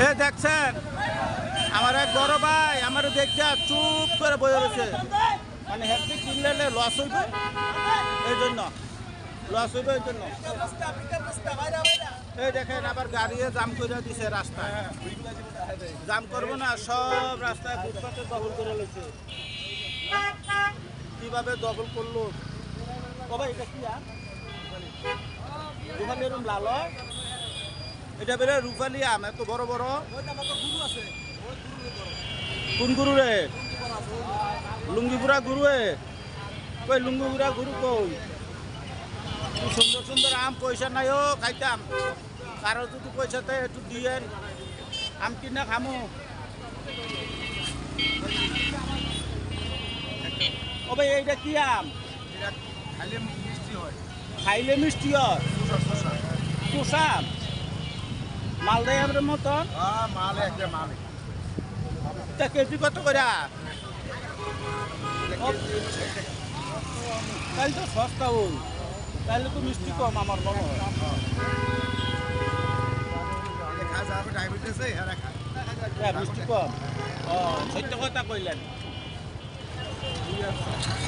এ দেখছেন আমার এক বড় ভাই আমার দেখছে চুপ করে বয়ে রয়েছে মানে হেঁটে কিনলে লস হইবে এই জন্য লস হইবে এই জন্য এই দেখেন আবার গাড়িয়ে জাম করে দিছে রাস্তায় জাম করবো না সব রাস্তায় ফুটপাতে দখল করে লেছে কিভাবে দখল করলো কবে এটা কি রুফালি এরম লাল এটা বেরে রুফালি আম এত বড় বড় কোন গুরু রে লুঙ্গিপুরা গুরু কই লুঙ্গিপুরা গুরু কই সুন্দর সুন্দর আম পয়সা নাই ও খাইতাম কারো যদি পয়সাতে একটু দিয়েন আম কিনা খামো ও ভাই এইটা কি আম খাইলে মিষ্টি হয় চোষা মালদাই আমের মতন তা কেজি কত করে তাহলে তো সস্তা ওই তাহলে তো মিষ্টি কম আমার মনে হয় মিষ্টি কম ও সত্য কথা কইলেন